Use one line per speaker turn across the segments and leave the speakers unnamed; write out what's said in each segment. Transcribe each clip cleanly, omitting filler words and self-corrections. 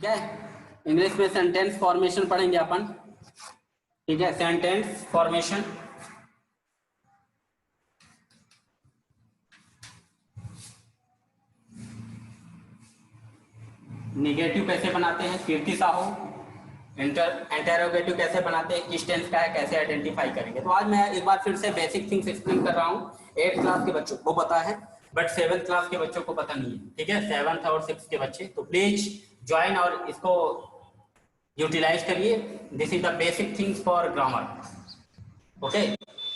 ठीक है। इंग्लिश में सेंटेंस फॉर्मेशन पढ़ेंगे अपन। ठीक है, सेंटेंस फॉर्मेशन। निगेटिव कैसे बनाते हैं, कीर्ति साहू। इंटरोगेटिव कैसे बनाते हैं, किस टेंस का है, कैसे आइडेंटिफाई करेंगे। तो आज मैं एक बार फिर से बेसिक थिंग्स एक्सप्लेन कर रहा हूँ। 8th क्लास के बच्चों को पता है, बट 7th क्लास के बच्चों को पता नहीं है। ठीक है, 7th और 6th के बच्चे तो प्लीज ज्वाइन और इसको यूटिलाइज करिए। This is the basic things for grammar. Okay,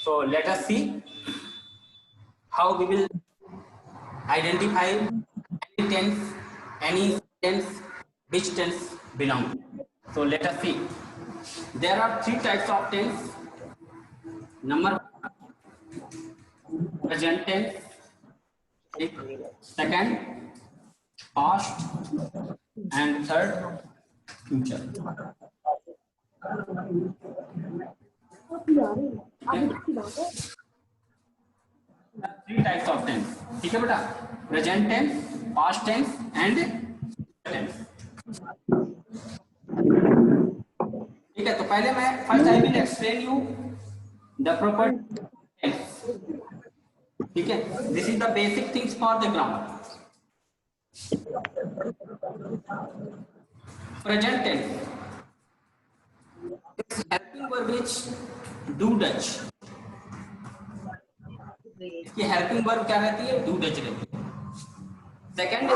so let us see how we will identify any tense which tense belong. So let us see. There are 3 types of tense. Number 1, present tense. Second, past, and third, future. Okay. 3 types of tense. ठीक है बेटा, present tense, past tense and tense. ठीक है, तो पहले मैं first I will explain you the proper tense. ठीक है, this is the basic things for the grammar. Present tense is helping verb which do does. इसकी हेल्पिंग वर्ब क्या रहती है, डू डच रहती है। सेकंड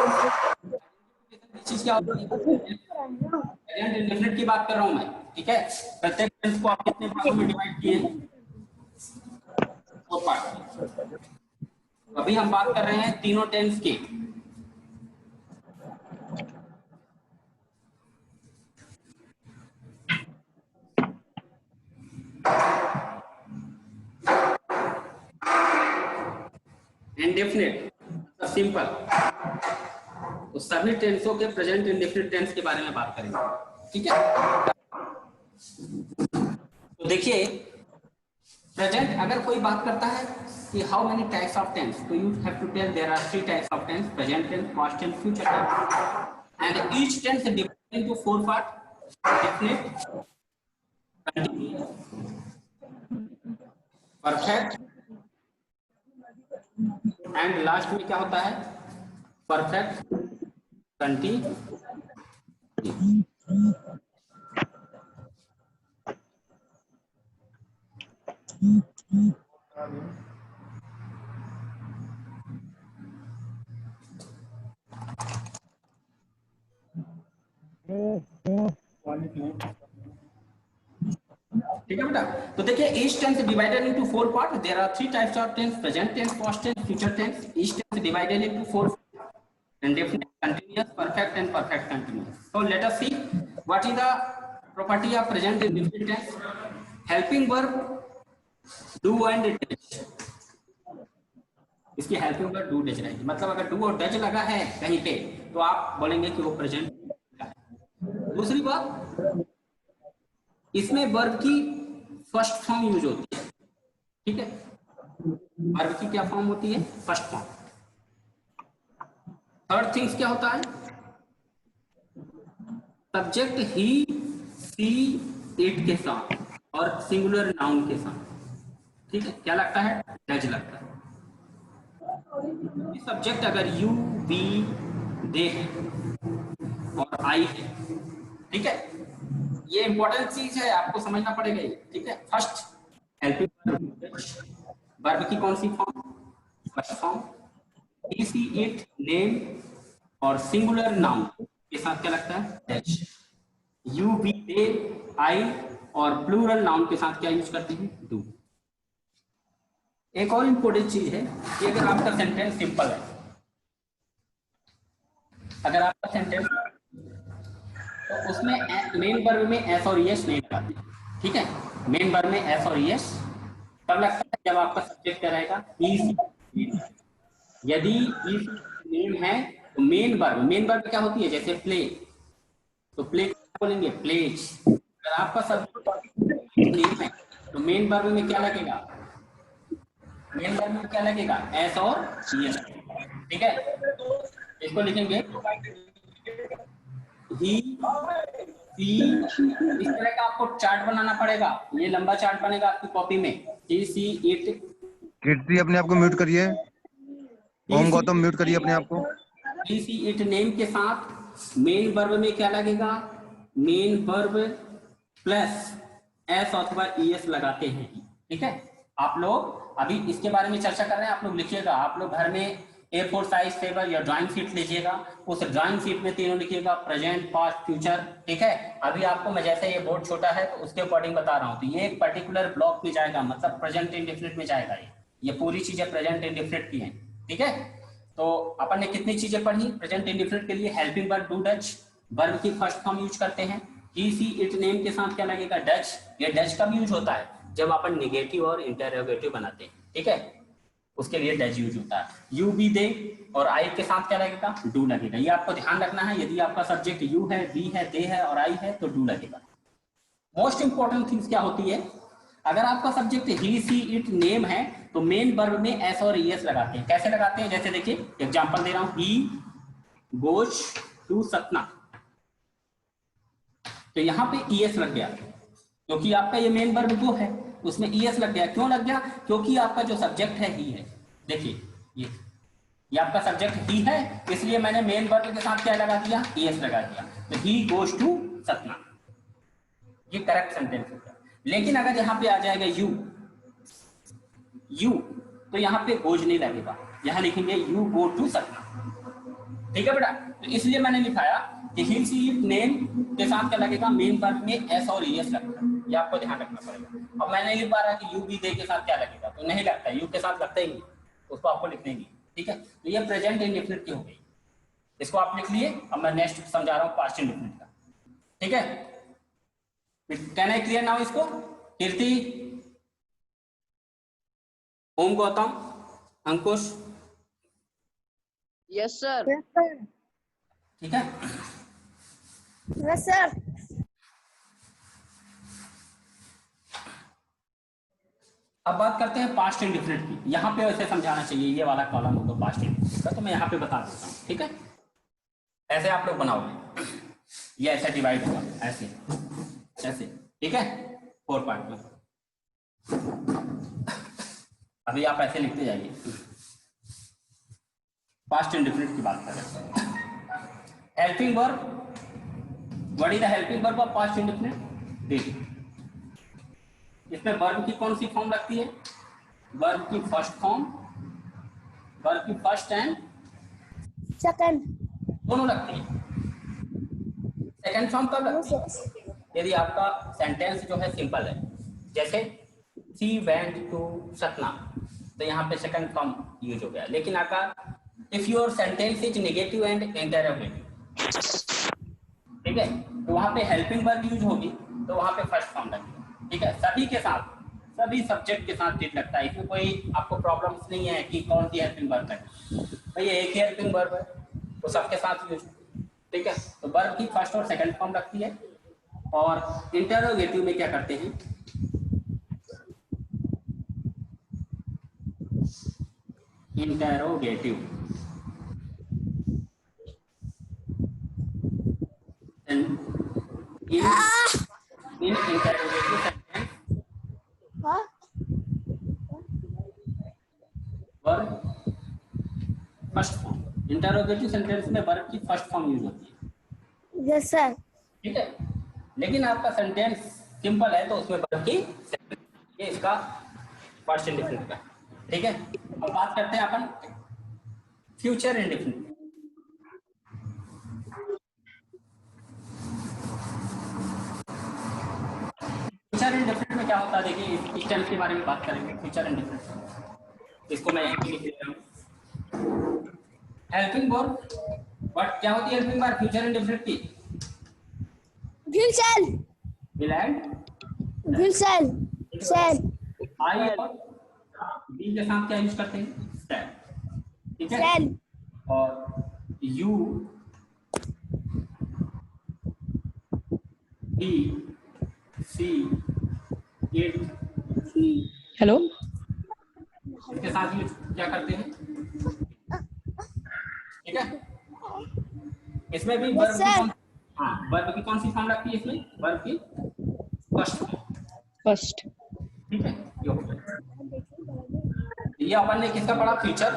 चीज क्या होती है, प्रेजेंट इंडेफिनिट की बात कर रहा हूं मैं। ठीक है, प्रत्येक टेंस को आप कितने भागों में डिवाइड किए, 4 पार्ट। अभी हम बात कर रहे हैं तीनों टेंस की। इंडेफिनिट मतलब सिंपल, तो सभी टेंसों के प्रेजेंट इंडेफिनिट टेंस के बारे में बात करेंगे। ठीक है, तो देखिए प्रेजेंट अगर कोई बात करता है कि how many types of tense, तो you have to tell there are 3 types of tense, present tense, past tense, future tense, and each tense is divided into 4 parts: definite, continuous, perfect, and last में क्या होता है, perfect continuous. ठीक है बेटा, तो देखिए each tense divided into 4 part. There are 3 types of tense: present tense, past tense, future tense. Each tense divided into 4: indefinite, continuous, perfect, and perfect continuous. So let us see what is the property of present indefinite tense. Helping verb do and does. इसकी helping verb do does रहेगी, मतलब अगर do और does लगा है कहीं पे तो आप बोलेंगे कि वो प्रेजेंट का है। दूसरी बात, इसमें वर्ब की फर्स्ट फॉर्म यूज होती है। ठीक है, वर्ब की क्या फॉर्म होती है, फर्स्ट फॉर्म। थर्ड थिंग्स क्या होता है, सब्जेक्ट ही, सी, इट के साथ और सिंगुलर नाउन के साथ। ठीक है, क्या लगता है, डज लगता है। सब्जेक्ट अगर यू, वी, दे है और आई है। ठीक है, ये इंपॉर्टेंट चीज है, आपको समझना पड़ेगा ये। ठीक है, फर्स्ट हेल्पिंग वर्ब की कौन सी form, first form. He, she, it, name और सिंगुलर नाउन के साथ क्या लगता है, does. You, we, they, I और प्लूरल नाउन के साथ क्या यूज करते हैं, डू। एक और इंपॉर्टेंट चीज है कि अगर आपका सेंटेंस सिंपल है, अगर आपका सेंटेंस तो उसमें मेन वर्ब में एस और यस नहीं लगाते। ठीक है, मेन वर्ब में एस और यस तब लगता है जब आपका सब्जेक्ट क्या रहेगा, इज। यदि इज नेम है तो मेन वर्ब क्या होती है, जैसे प्ले, तो प्ले बोलेंगे प्लेज। अगर आपका सब्जेक्ट नेम है तो मेन वर्ब में क्या लगेगा, मेन वर्ब में क्या लगेगा, एस और यस। ठीक है, इसको लिखेंगे ही सी, इस तरह का आपको चार्ट बनाना पड़ेगा। ये लंबा चार्ट बनेगा आपकी कॉपी में। ही सी इट,
कीर्ति अपने आप को म्यूट करिए। ओम गौतम म्यूट करिए अपने आप को।
ही सी इट नेम के साथ मेन वर्ब में क्या लगेगा, मेन वर्ब प्लस एस अथवा ईएस लगाते हैं। ठीक है, आप लोग अभी इसके बारे में चर्चा कर रहे हैं, आप लोग लिखिएगा। आप लोग घर में A4 साइज पेपर या ड्राइंग शीट लीजिएगा, उस ड्राइंग शीट में तीनों लिखिएगा, प्रेजेंट, पास्ट, फ्यूचर। ठीक है, अभी आपको मैं जैसे ये बोर्ड छोटा है तो उसके अकॉर्डिंग बता रहा हूँ। तो ये एक पर्टिकुलर ब्लॉक में जाएगा, मतलब प्रेजेंट इंडेफिनिट में जाएगा। ये पूरी चीजें प्रेजेंट इंडेफिनिट की हैं। ठीक है, तो अपन ने कितनी चीजें पढ़ी प्रेजेंट इंडेफिनिट के लिए। Helping verb do Dutch, verb की फर्स्ट फॉर्म यूज करते हैं। ही सी इट नेम के साथ क्या लगेगा, डच। ये डच कब यूज होता है, जब अपन निगेटिव और इंटरोगेटिव बनाते हैं। ठीक है, उसके लिए डच यूज होता है। यू बी दे और आई के साथ क्या लगेगा, डू लगेगा। ये आपको ध्यान रखना है, यदि आपका सब्जेक्ट यू है, बी है, दे है और आई है तो डू लगेगा। मोस्ट इंपॉर्टेंट थिंग्स क्या होती है, अगर आपका subject he she it name है तो मेन वर्ब में एस और ईएस लगाते हैं। कैसे लगाते हैं, जैसे देखिए एग्जांपल दे रहा हूं, ही गोज टू सतना, तो यहाँ पे ईएस लग गया क्योंकि आपका ये मेन वर्ब वो है, उसमें ईएस लग गया। क्यों लग गया, क्योंकि आपका जो सब्जेक्ट है ही है। देखिए ये आपका सब्जेक्ट ही है, इसलिए मैंने मेन वर्ब के साथ क्या लगा दिया, ईएस लगा दिया। तो ही गोज टू सतना, ये करेक्ट सेंटेंस होगा। लेकिन अगर यहाँ पे आ जाएगा यू तो यहाँ पे गोज नहीं लगेगा, यहाँ लिखेंगे यू गो टू सतना। ठीक है बेटा, तो इसलिए मैंने लिखाया कि ही सी इट नेम के साथ क्या लगेगा, मेन वर्ब में एस और ईएस लगेगा। ये आपको ध्यान रखना पड़ेगा। अब मैं नहीं लिख पा रहा कि यू बी दे के साथ क्या लगेगा, तो नहीं लगता, यू के साथ लगता ही नहीं, उसको आपको लिखना ही नहीं। ठीक है, तो ये प्रेजेंट इंडेफिनिट की हो गई, इसको आप लिख लिए। अब मैं नेक्स्ट समझा रहा हूँ पास्ट इंडेफिनिट का। ठीक है, कैन आई क्लियर नाउ इसको। कीर्ति, ओम गौतम, अंकुश,
यस सर।
ठीक है।
Yes sir.
अब बात करते हैं पास्ट इंडेफिनिट की। यहाँ पे ऐसे समझाना चाहिए, ये वाला कॉलम होगा पास्ट इंडेफिनिट का, तो मैं यहाँ पे बता देता हूँ। ठीक है, ऐसे आप लोग बनाओगे, ये ऐसे डिवाइड होगा, ऐसे ऐसे। ठीक है, 4 पार्ट में। अभी आप ऐसे लिखते जाइए। पास्ट इंडेफिनिट की बात कर रहे हैं। Helping verb, what is the helping verb of past indefinite, देखिए इसमें वर्ब की कौन सी फॉर्म लगती है, वर्ब की फर्स्ट फॉर्म, वर्ब की फर्स्ट एंड
सेकंड
दोनों लगती है। सेकंड फॉर्म कब लगती है, यदि आपका सेंटेंस जो है सिंपल है, जैसे सी वेंट टू सतना, तो यहाँ पे सेकंड फॉर्म यूज हो गया। लेकिन अगर if your sentence is negative and interrogative, ठीक है, तो वहां पे हेल्पिंग वर्ब यूज होगी, तो वहां पे फर्स्ट फॉर्म लगेगा। ठीक है, सभी के साथ, सभी सब्जेक्ट के साथ ठीक लगता है, इसमें कोई आपको प्रॉब्लम्स नहीं है कि कौन सी हेल्पिंग वर्ब है। भाई एक ही हेल्पिंग वर्ब है तो सबके साथ यूज। ठीक है, तो वर्ब की फर्स्ट और सेकंड फॉर्म लगती है। और इंटरोगेटिव में क्या करते हैं, interrogative in interrogative sentence verb first form, interrogative sentence में वर्ब की फर्स्ट फॉर्म यूज होती है।
Yes sir.
ठीक है, लेकिन आपका सेंटेंस सिंपल है तो उसमें वर्ब की, ये इसका फर्स्ट इंडेफिनिट का। ठीक है, अब बात करते हैं अपन फ्यूचर इंडेफिनिट। फ्यूचर इंडेफिनिट में क्या होता है, देखिए इस टेंस के बारे में बात करेंगे। फ्यूचर इंडेफिनिट, इसको मैं यहीं लिख देता हूँ। हेल्पिंग वर्ब, बट क्या होती है हेल्पिंग वर्ब फ्यूचर इंडेफिनिट की,
future
will and
future shall
I और बी के साथ क्या यूज करते हैं, स्टैंड। ठीक है,
सेल
और you we see it,
hello,
इसके साथ यूज क्या करते हैं। ठीक है, इसमें भी वर्ब की कौन, हाँ वर्ब की कौन सी फॉर्म लगती है इसमें? वर्ब की फर्स्ट फॉर्म।
फर्स्ट।
ठीक है, ये हो गया। ये अपन ने किसका पढ़ा? फ्यूचर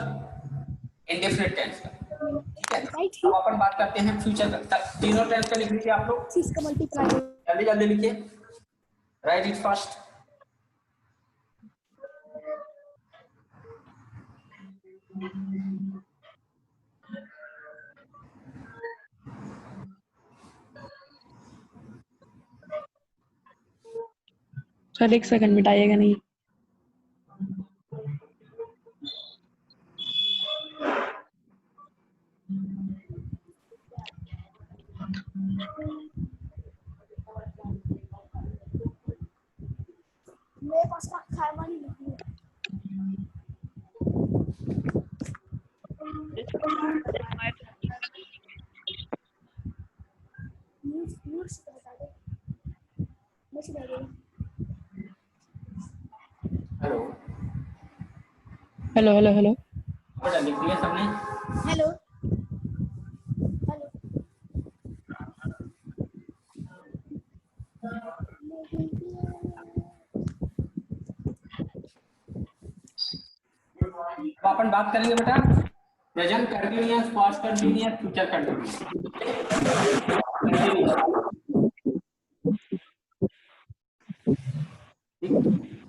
इंडेफिनिट टेंस का। ठीक है, अब अपन बात करते हैं फ्यूचर का। तीनों टेंस का लिख लीजिए आप लोग, जल्दी जल्दी लिखिए, write it fast.
Sir 1 second मिटाइएगा नहीं।
मेरे पास का खावा नहीं है। म्यूट से बता दे। मैं सुना रही हूँ।
Hello
hello hello hello.
बेटा लिख दिया सबने?
Hello hello.
अब अपन बात करेंगे बेटा present continuous, past continuous, future continuous.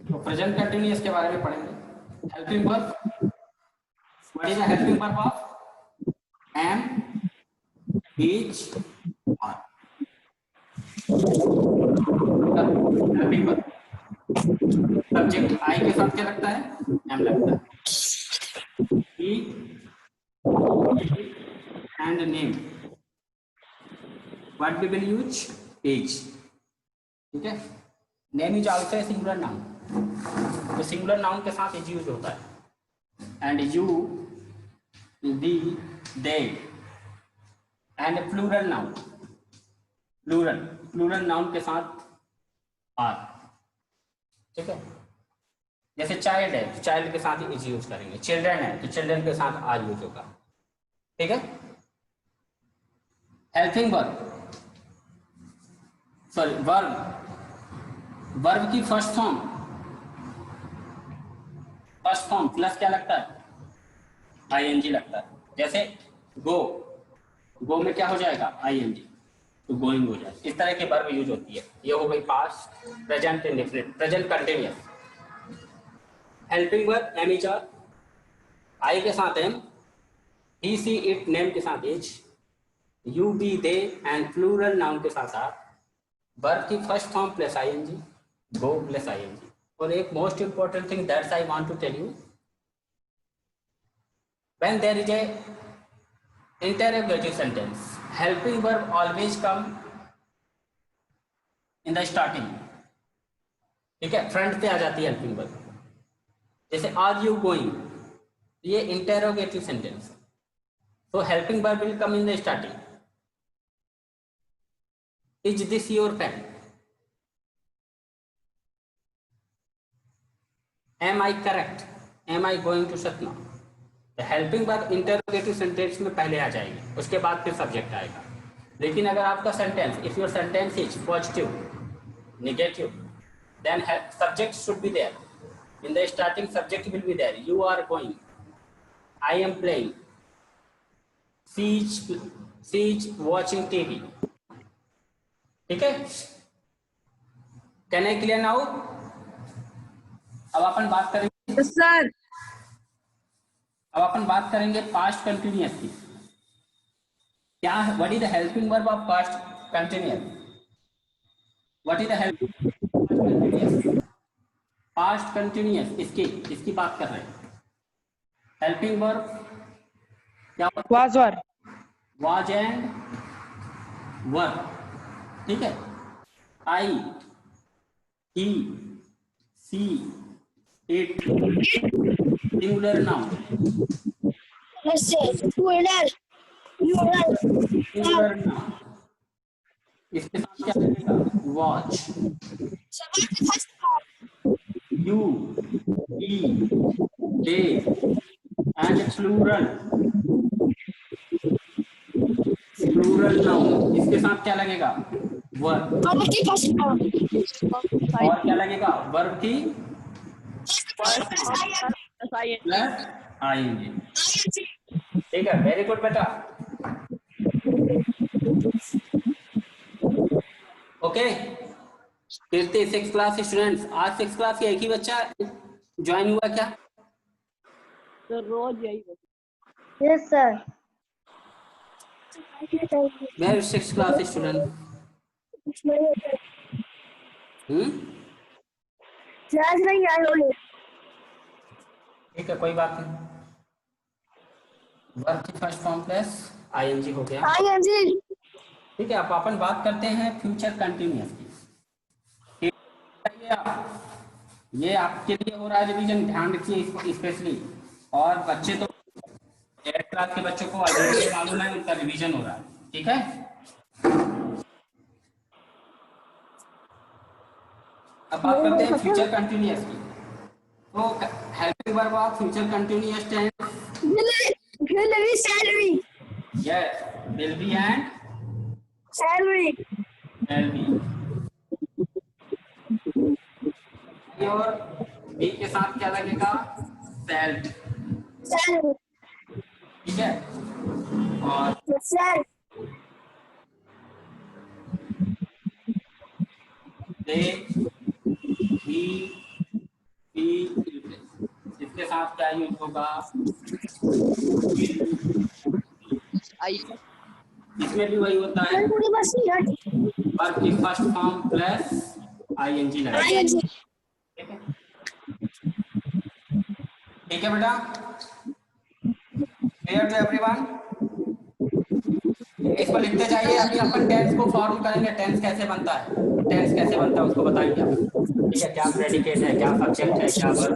तो प्रेजेंट कंटिन्यूअस के बारे में पढ़ेंगे। Helping verb, what is the helping verb of? Am, is, are. Helping verb subject I के साथ क्या लगता है? एम लगता है। ही and name, what we will use? Age। ठीक है, name is also a singular noun, तो सिंगुलर नाउन के साथ एज यूज होता है। And you, we, they. And plural noun, plural noun के साथ आर। ठीक है, जैसे चाइल्ड है तो चाइल्ड के साथ एज यूज करेंगे, चिल्ड्रन है तो चिल्ड्रन के साथ आर यूज होगा। ठीक है, helping verb, sorry verb, verb की फर्स्ट फॉर्म प्लस क्या लगता है? आईएनजी लगता है। जैसे गो में क्या हो जाएगा? आईएनजी, तो गोइंग हो जाए। इस तरह की वर्ब यूज होती है। ये हो गई past, present indefinite, present continuous. Helping verb am is are, I के साथ am, he she it name के साथ is, you we they and plural noun के साथ आर। वर्ब की first form plus ING, go plus ING. और एक most important thing that's I want to tell you, when there is a interrogative sentence, helping verb always come in the starting. ठीक है, front पे आ जाती है helping verb. जैसे are you going, ये interrogative sentence, तो helping verb will come in the starting. Is this your pen? Am I correct? Am I going to Satna? The helping verb interrogative sentence में पहले आ जाएगी, उसके बाद फिर subject आएगा। लेकिन अगर आपका sentence, if your sentence is positive, negative, then subject should be there. In the starting, subject will be there. You are going. I am playing. She is watching TV. ठीक है, कैन आई क्लियर नाउ? अब अपन बात करेंगे
sir,
अब अपन बात करेंगे पास्ट कंटिन्यूअस की। क्या है? What is the helping verb of past continuous? What is the helping past continuous? इसकी बात कर रहे हैं। हेल्पिंग वर्ब क्या? Was and were. ठीक है, I, he, she, it, singular noun,
singular
noun. इसके साथ क्या लगेगा? वॉच, you, he, they and plural plural noun, इसके साथ क्या लगेगा? वर्ब।
वर्ब की फर्स्ट फॉर्म
और क्या लगेगा? वर्ब की
प्लस
प्लस आईएनजी। ठीक है, वेरी गुड बेटा। ओके, कीर्ति 6 क्लास स्टूडेंट्स, आज 6 क्लास के एक ही बच्चा ज्वाइन हुआ क्या?
तो रोज यही होता
yes sir
very 6 class student.
Class नहीं आए होंगे
ठीक है, कोई बात नहीं। वर्ब की फर्स्ट फॉर्म प्लस आईएनजी हो गया।
हाँ जी
ठीक है, अब अपन बात करते हैं फ्यूचर कंटिन्यूअस की। ये आपके लिए हो रहा है रिवीजन, ध्यान रखिए स्पेशली। और बच्चे तो 8 क्लास के बच्चों को ऑलरेडी मालूम है, उनका रिवीजन हो रहा है। ठीक है, अब बात करते हैं फ्यूचर कंटिन्यूअस की। तो helping verb of future continuous tense
will be salary
yes will be and
salary
L B. और बी के साथ क्या लगेगा? सेल्फ।
salary
ठीक है, और
sir
दे बी बी इसके साथ क्या यूज होगा? इसमें भी वही होता है,
पूरी बस
वर्ब की फर्स्ट फॉर्म प्लस आईएनजी लगेगा। ठीक है, ठीक है बेटा, क्लियर टू एवरीवन? इसको लिखते जाइए। अभी अपन टेंस को फॉर्म करेंगे, टेंस कैसे बनता है, टेंस कैसे बनता है उसको बताएंगे अपन। ठीक है, क्या प्रेडिकेट है, क्या सब्जेक्ट है, क्या वर्ब है,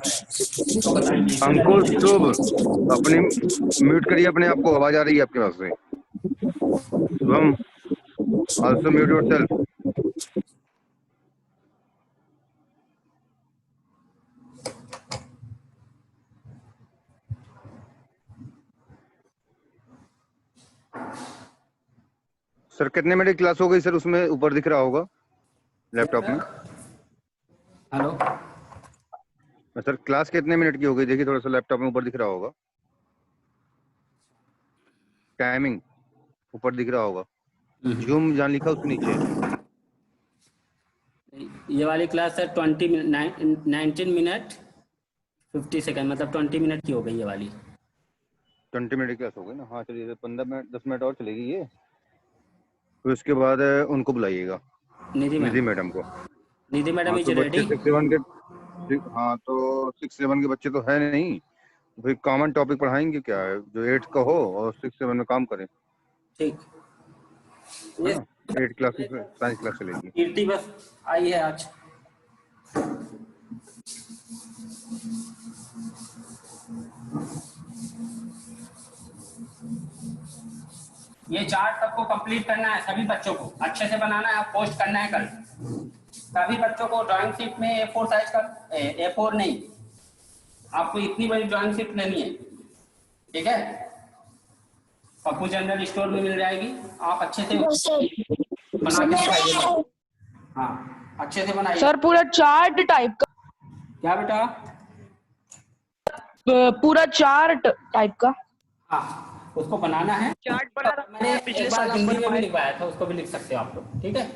उसको बताएंगे।
अंकुश शुभ, अपनी म्यूट करिए अपने आप को, आवाज आ रही है आपके पास से। Shubham also mute yourself. Sir कितने मिनट की क्लास हो गई सर? उसमें ऊपर दिख रहा होगा लैपटॉप में।
हेलो,
सर क्लास कितने मिनट की हो गई? देखिए थोड़ा सा लैपटॉप में ऊपर दिख रहा होगा, टाइमिंग ऊपर दिख रहा होगा। जूम जहाँ लिखा उसके नीचे।
ये वाली क्लास है 19 मिनट 50 सेकंड, मतलब 20 मिनट की हो गई ये वाली।
20 मिनट की क्लास हो गई ना? हाँ चलिए 15 मिनट 10 मिनट और चलेगी ये, फिर उसके बाद उनको बुलाइएगा, निधि मैडम को।
निधि मैडम
हाँ
इज
तो बच्चे
रेडी।
6-7 के, हाँ तो 6-7 के बच्चे तो है नहीं, भाई कॉमन टॉपिक पढ़ाएंगे क्या है जो 8 का हो और 6-7 में काम करें,
ठीक,
है
ये
ना? 8 क्लासेस में साइंस क्लास चलेगी।
कीर्ति बस आई है आज। ये चार्ट सबको कंप्लीट करना है, सभी बच्चों को अच्छे से बनाना है, पोस्ट करना है कल। सभी बच्चों को ड्राइंग शीट में A4 साइज का, A4 नहीं, आपको इतनी बड़ी ड्राइंग शीट लेनी है। ठीक है, पप्पू जनरल स्टोर में मिल जाएगी, आप अच्छे से बना के दिखाइए। हाँ, अच्छे से बनाइए।
सर पूरा चार्ट टाइप का,
क्या बेटा?
पूरा चार्ट टाइप का
हाँ, उसको बनाना है।
चार्ट बना
मैंने
है, पिछले
एक बार
साल जो
हिंदी में भी
बनवाए।
लिखवाया था, उसको भी लिख सकते हो आप लोग। ठीक है,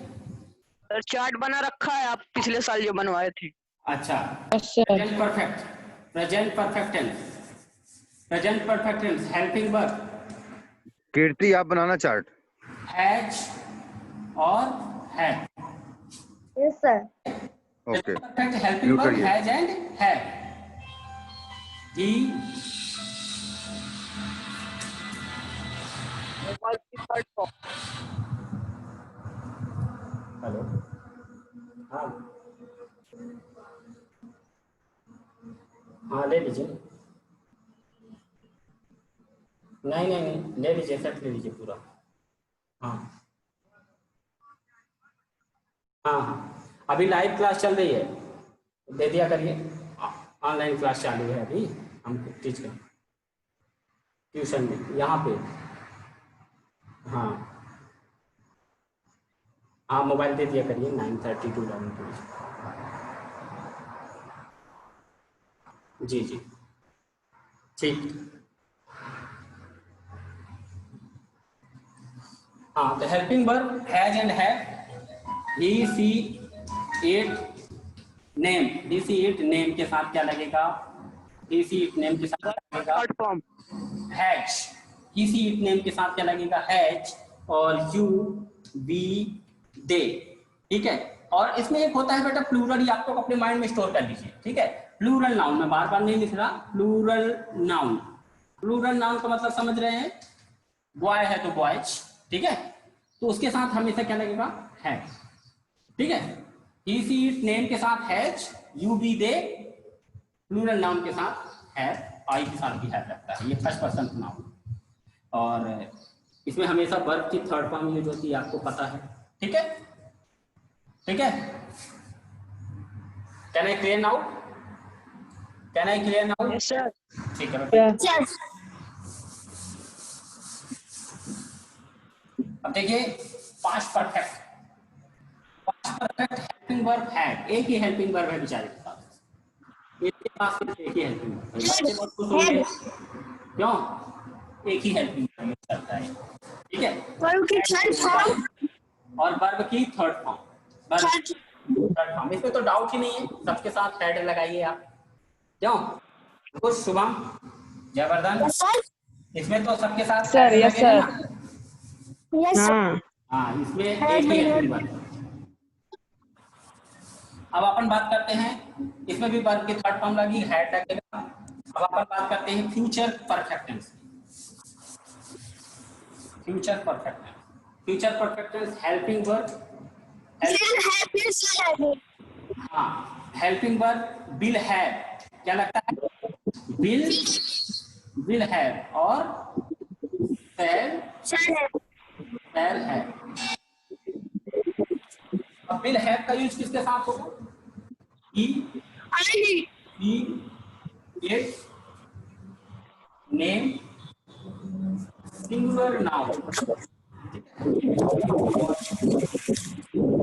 सर चार्ट बना रखा है, आप पिछले साल जो बनवाए थे।
अच्छा।
Yes, sir.
Present perfect, present perfect tense, present perfect tense, helping verb
Kirti आप बनाना चार्ट।
हैज और have.
Yes sir
okay
perfect helping
mute
verb
करिए।
Has and have. He hello, हाँ हाँ ले लीजिए। नहीं नहीं नहीं, ले लीजिए, सेट ले लीजिए पूरा। हाँ हाँ हाँ, अभी लाइव क्लास चल रही है, दे दिया करिए। ऑनलाइन क्लास चालू है अभी, हम टीच कर ट्यूशन में यहाँ पे। हाँ हाँ मोबाइल दे दिया करिए 9:32 लॉगिन कीजिए। जी जी ठीक। हाँ तो helping verb has and have. He she it name. He she it name के साथ क्या लगेगा? ही सी इट नेम के साथ क्या लगेगा?
Third form.
Has. He she it name के साथ क्या लगेगा? हैज। और यू वी दे। ठीक है। और इसमें एक होता है बेटा प्लूरल, ये आपको अपने माइंड में स्टोर कर लीजिए। ठीक है। प्लूरल नाउन मैं बार बार नहीं लिख रहा। Plural noun. प्लूरल नाउन का मतलब समझ रहे हैं? बॉय है तो बॉयज। ठीक है। तो उसके साथ हमेशा क्या लगेगा? हैज। ठीक है। ही सी इट नेम के साथ has, you we they. Plural noun के साथ हैव, आई के साथ भी हैव लगता है। ये फर्स्ट पर्सन नाउन। और इसमें हमेशा वर्ब की थर्ड फॉर्म यूज होती है, आपको पता है। ठीक है। ठीक है। Can I clear now? Can I clear now?
Yes sir.
ठीक है बेटा।
Yes.
अब देखिए past perfect. Past perfect helping verb had. एक ही हेल्पिंग वर्ब है बेचारे के पास। इसके पास सिर्फ एक ही हेल्पिंग वर्ब है। बच्चे बहुत खुश होंगे। क्यों? एक ही हेल्पिंग वर्ब यूज करता है। ठीक है।
Verb की third form.
और वर्ब की third form.
Third.
Third form इसमें तो डाउट ही नहीं है, सबके साथ हैड लगाइए आप। क्यों? खुश, शुभम, जयवर्धन,
Yes sir.
इसमें तो सबके साथ
Sir,
add
yes,
लगेगा
sir.
ना?
Yes sir.
हाँ।
हाँ इसमें
Add
एक ही
लगेगा।
Helping verb. अब अपन बात करते हैं, इसमें भी वर्ब की थर्ड फॉर्म लगी, हैड लगेगा। अब अपन बात करते हैं future perfect tense. Future perfect tense. Future perfect tense helping verb.
Will have, will shall have.
हाँ हेल्पिंग वर्ब विल हैव क्या लगता है? विल हैव और
Shall have.
Shall have. अब विल हैव का यूज किसके साथ होगा? He
I.
It name singular noun.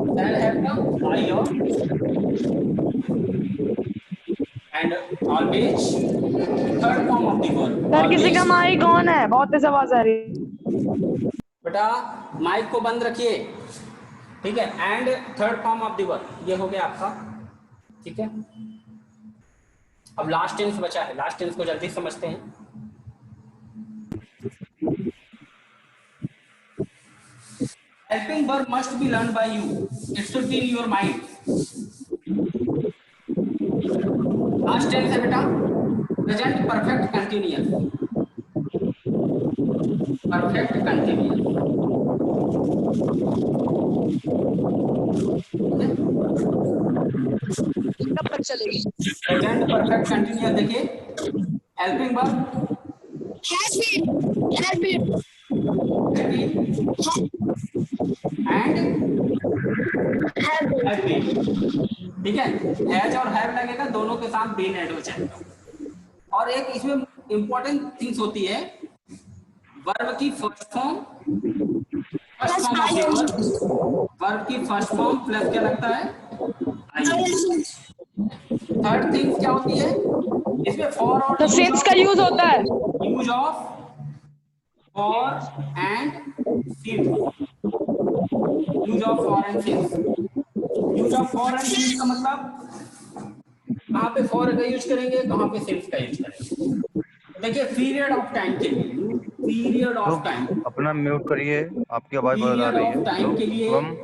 Shall have का आई और and always third form of the verb.
Sir किसी का माइक ऑन है, बहुत तेज आवाज आ रही है।
बेटा माइक को बंद रखिए। ठीक है। And third form of the verb, ये हो गया आपका। ठीक है। अब लास्ट टेंस बचा है, लास्ट टेंस को जल्दी समझते हैं। Helping verb must be learn by you, it should be in your mind. Last tense है बेटा present perfect continuous. Perfect continuous.
कब तक चलेगी?
प्रेजेंट परफेक्ट कंटिन्यूअस देखिए helping verb
Has been. Has been.
And
Have been.
Have been. ठीक है। Has और have लगेगा, दोनों के साथ बीन ऐड हो जाएगा। और एक इसमें इंपॉर्टेंट थिंग्स होती है, वर्ब की first form, first form of the verb. Verb की फर्स्ट फॉर्म प्लस क्या लगता है? आई। थर्ड थिंग क्या होती है इसमें? फॉर और
तो सिंस का यूज होता है।
Use of for and since. Use of for and since. Use of for and since का मतलब कहाँ पे फॉर का यूज करेंगे, कहाँ पे सिंस का यूज करेंगे। देखिए पीरियड ऑफ टाइम के लिए, पीरियड ऑफ टाइम,
अपना म्यूट करिए, आपकी आवाज बहुत आ
पीरियड
रही
ऑफ
है।
टाइम के लिए,
शुभम,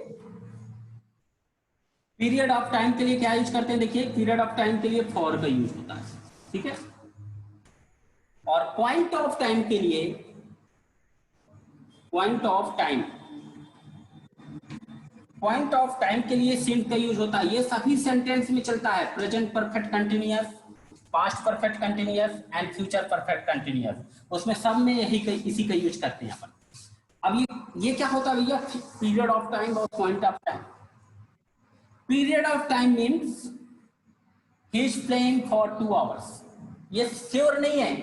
पीरियड ऑफ टाइम के लिए क्या यूज करते हैं? देखिए पीरियड ऑफ टाइम के लिए फॉर का यूज होता है। ठीक है। और पॉइंट ऑफ टाइम के लिए, point of time, point of time के लिए सिंस का यूज होता है। ये सभी सेंटेंस में चलता है, present perfect continuous, past perfect continuous and future perfect continuous. उसमें सब में इसी का यूज करते हैं अपन। अब ये क्या होता है भैया? पीरियड ऑफ टाइम और point of time. Period of time means he is playing for 2 hours। ये श्योर नहीं है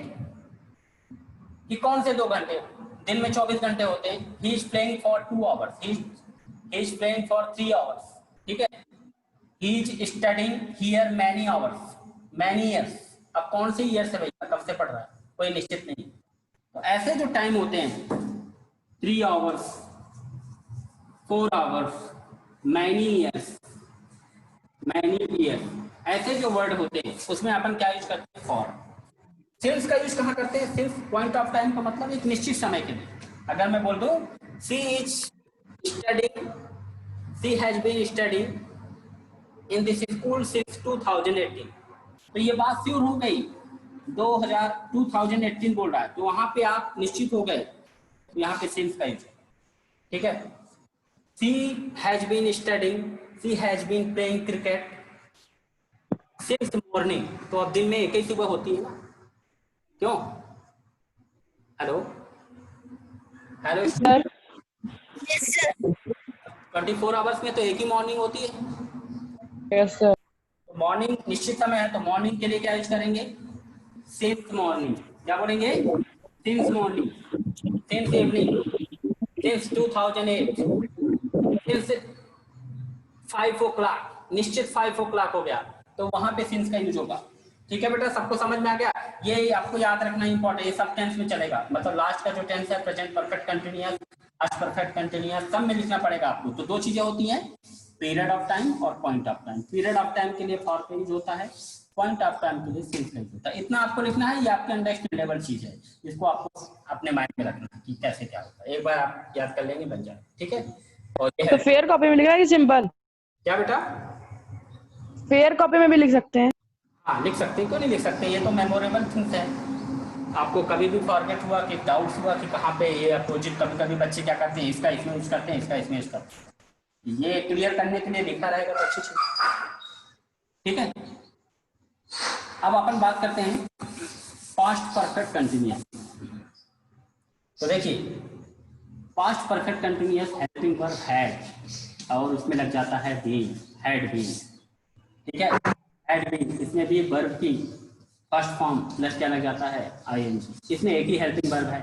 कि कौन से 2 घंटे, दिन में 24 घंटे होते हैं। He is playing for 2 hours। he is playing for 3 hours, ठीक है। he is studying here many hours, many years। अब कौन से ईयर से भैया, कब से पढ़ रहा है, कोई निश्चित नहीं। तो ऐसे जो टाइम होते हैं 3 hours, 4 hours, many years, ऐसे जो वर्ड होते हैं उसमें अपन क्या यूज करते हैं, फॉर। सिंस का यूज कहाँ करते हैं, सिंस पॉइंट ऑफ टाइम का मतलब एक निश्चित समय के लिए। अगर मैं बोल दूं she is studying, she has been studying in this school since 2018, तो ये बात श्योर हो गई, 2018 बोल रहा है, तो वहां पे आप निश्चित हो गए, तो यहाँ पे सिंस का यूज है, ठीक है। She has been studying, she has been playing cricket since morning, तो अब दिन में एक ही सुबह होती है ना, क्यों? हेलो हेलो
सर
24 आवर्स में तो एक ही मॉर्निंग होती है।
Yes sir.
तो मॉर्निंग निश्चित समय है, तो मॉर्निंग के लिए क्या यूज करेंगे, सिंस मॉर्निंग। क्या बोलेंगे, since morning, since evening, since 2008, since 5 o'clock, निश्चित 5 o'clock हो गया, तो वहां पे सिंस का यूज होगा। ठीक है बेटा, सबको समझ में आ गया? ये आपको याद रखना इंपॉर्टेंट, ये सब टेंस में चलेगा, मतलब लास्ट का जो टेंस है, present perfect continuous, past perfect continuous, सब में लिखना पड़ेगा आपको। तो 2 चीजें होती हैं, पीरियड ऑफ टाइम और point of time. Period of time के लिए फॉर का यूज होता है, पॉइंट ऑफ टाइम के लिए सिंस का यूज होता है। इतना आपको लिखना है, ये आपके अंडरस्टैंडेबल चीज है, इसको आपको अपने माइंड में रखना है कि कैसे क्या होता है, एक बार आप याद कर लेंगे बन जाए, ठीक है। और ये
तो
है
फेयर कॉपी में लिखना है कि सिंपल?
क्या बेटा,
फेयर कॉपी में भी लिख सकते हैं?
हाँ लिख सकते हैं, क्यों नहीं लिख सकते, ये तो मेमोरेबल थिंग्स है। आपको कभी भी फॉरगेट हुआ कि डाउट्स हुआ कि कहाँ पे ये अपोजिट, कभी कभी बच्चे क्या करते हैं, इसका इसमें यूज करते हैं, इसका इसमें यूज करते हैं, ये क्लियर करने के लिए लिखा रहेगा तो अच्छी चीज, ठीक है। अब अपन बात करते हैं पास्ट परफेक्ट कंटिन्यूअस। तो देखिए past perfect continuous helping verb had और उसमें लग जाता है बीन, हैड बीन, ठीक है। हैड बीन, इसमें भी वर्ब की फर्स्ट फॉर्म प्लस क्या लग जाता है, आईएनजी। इसमें एक ही हेल्पिंग वर्ब है,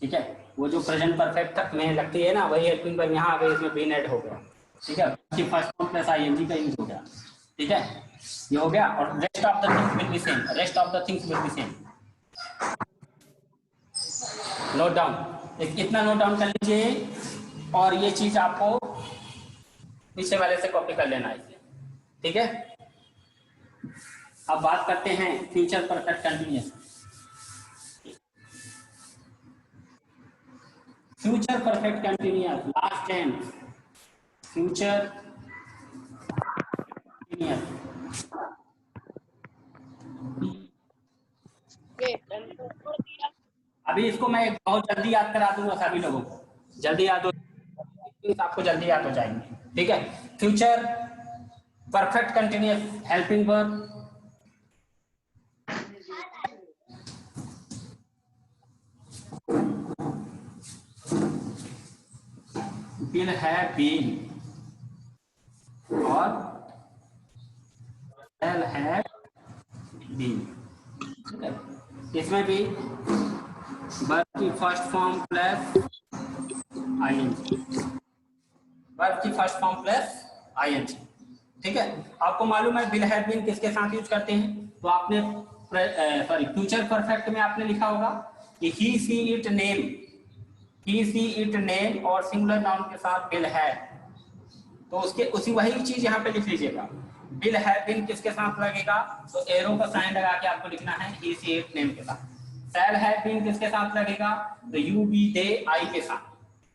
ठीक है। वो जो प्रेजेंट परफेक्ट में लगती है ना, वही हेल्पिंग वर्ब यहाँ आ गई, इसमें बीन ऐड हो गया, ठीक है। उसकी फर्स्ट फॉर्म प्लस आईएनजी का यूज हो गया, ठीक है, ये हो गया। और rest of the things will be same, rest of the things will be same. Note down, इतना नोट डाउन कर लीजिए, और ये चीज आपको पीछे वाले से कॉपी कर लेना है, ठीक है। अब बात करते हैं future perfect continuous. Future perfect continuous last tense, future continuous. अभी इसको मैं बहुत जल्दी याद करा दूंगा सभी लोगों को, जल्दी याद हो, आपको जल्दी याद हो जाएंगे, ठीक है। Future perfect continuous helping verb, will have been और shall have been, ठीक है। इसमें भी वर्ब की first form plus ING, verb की फर्स्ट फॉर्म प्लस आईएनजी, ठीक है। आपको मालूम है विल हैव बीन किसके साथ यूज करते हैं, तो आपने सॉरी फ्यूचर परफेक्ट में आपने लिखा होगा कि he she it name, he she it name और सिंगुलर नाउन के साथ विल हैव, तो उसके उसी वही चीज यहाँ पे लिख लीजिएगा। विल हैव बीन किसके साथ लगेगा, तो एरो का साइन लगा के आपको लिखना है ही सी इट नेम के साथ। शैल हैव बीन किसके साथ लगेगा, तो यू बी दे आई के साथ,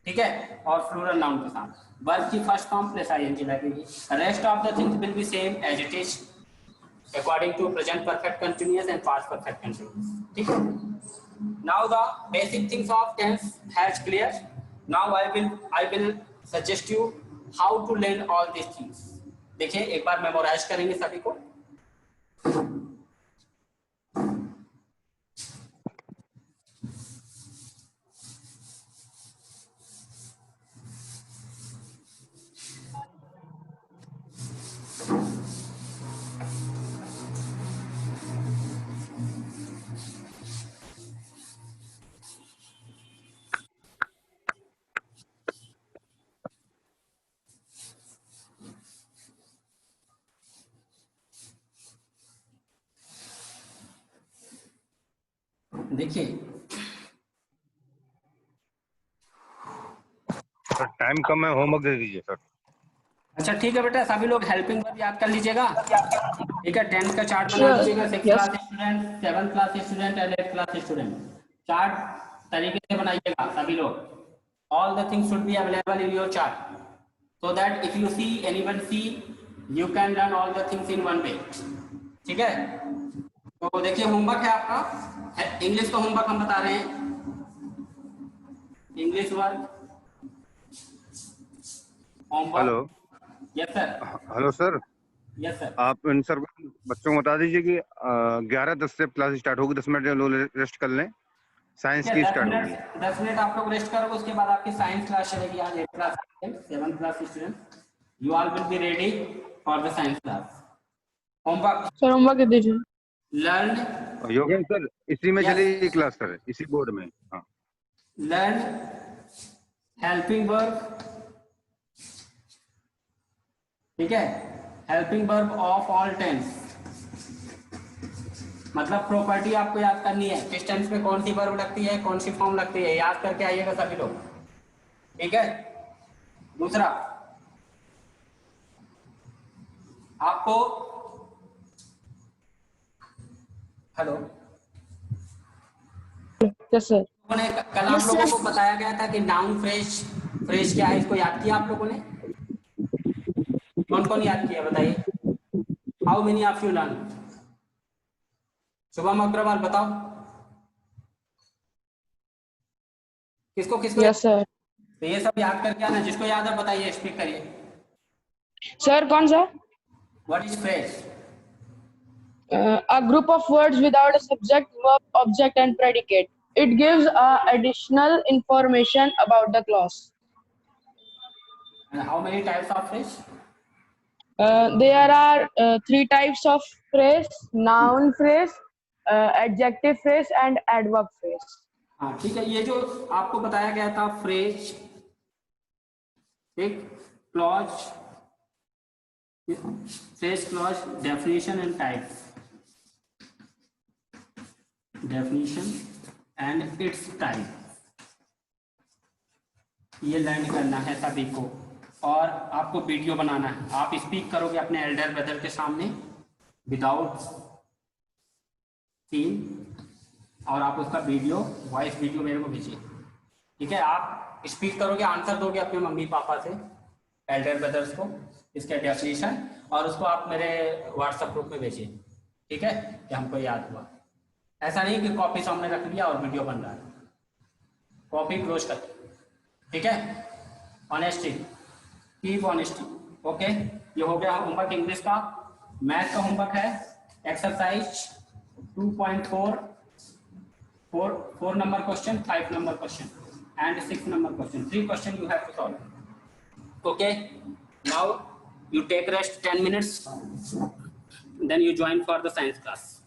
ठीक है, और प्लूरल नाउन के साथ। वर्ब की फर्स्ट फॉर्म प्लस आईएनजी लगेगी। Rest of the things will be same as it is according to present perfect continuous and past perfect continuous, ठीक है। Now the basic things of tense has clear. Now I will suggest you how to learn all these things. देखिए एक बार memorise करेंगे सभी को। देखिए
sir time कम है, homework दे दीजिए सर।
अच्छा ठीक है बेटा, सभी लोग हेल्पिंग वर्ब याद कर लीजिएगा। ठीक है, 10th का चार्ट बना लीजिएगा। 6th
Yes.
Class student, 7th class student and 8th class student, chart तरीके से बनाइएगा सभी लोग। All the things should be available in your chart so that if you see anyone see you can learn all the things in one way। ठीक है, तो देखिए homework है आपका, इंग्लिश का होमवर्क हम बता रहे हैं। English work homework.
Hello.
Yes sir.
Hello sir,
yes sir.
आप इन सर बच्चों को बता दीजिए कि 11:10 से क्लास स्टार्ट होगी, 10 मिनट लोग रेस्ट कर लें। साइंस की स्टार्ट होगी।
10 मिनट आप लोग रेस्ट करोगे, उसके बाद आपकी साइंस क्लास चलेगी। आज 8th class 7th class student, you all will be ready for the science class. Homework
sir homework दे दीजिए।
लर्न,
योगेन सर इसी में
Yes.
चलेगी क्लास सर, इसी बोर्ड में। हाँ
लर्न हेल्पिंग वर्ब। ठीक है, helping verb of all tense, मतलब प्रॉपर्टी आपको याद करनी है, किस टेंस में कौन सी वर्ब लगती है, कौन सी फॉर्म लगती है, याद करके आइएगा सभी लोग। ठीक है, दूसरा आपको, हेलो,
यस सर।
कल आप लोगों को बताया गया था कि नाउन फ्रेज, फ्रेज क्या है, इसको याद किया आप लोगों ने? कौन कौन याद किया बताइए? How many of you learn? Shubham Agrawal बताओ, किसको किसको?
Yes sir.
तो ये सब याद करके आना, जिसको याद है बताइए, स्पीक करिए।
सर कौन सा?
What is phrase?
A group of words without a subject, verb, object, and predicate. It gives additional information about the clause.
And how many types of phrase?
There are 3 types of phrase: noun phrase, adjective phrase, and adverb phrase.
हाँ ठीक है, ये जो आपको बताया गया था phrase, एक clause, phrase clause, definition and types, definition and it's type, ये लर्न करना है सभी को। और आपको वीडियो बनाना है, आप स्पीक करोगे अपने एल्डर ब्रदर के सामने विदाउट सीन, और आप उसका वीडियो, वॉइस वीडियो मेरे को भेजिए। ठीक है, आप स्पीक करोगे, आंसर दोगे अपने मम्मी पापा से, एल्डर ब्रदर्स को, इसका डेफिनेशन, और उसको आप मेरे व्हाट्सएप ग्रुप में भेजिए। ठीक है, कि हमको याद हुआ। ऐसा नहीं कि कॉपी सामने रख लिया और वीडियो बन रहा है, कॉपी क्लोज कर। ठीक है, ऑनेस्टी, कीप ऑनेस्टी। ओके, ये हो गया होमवर्क इंग्लिश का। मैथ का होमवर्क है exercise 2.4, 4 number question, 5 number question and 6 number question. 3 question you have to solve. Okay, now you take rest 10 minutes, then you join for the science class.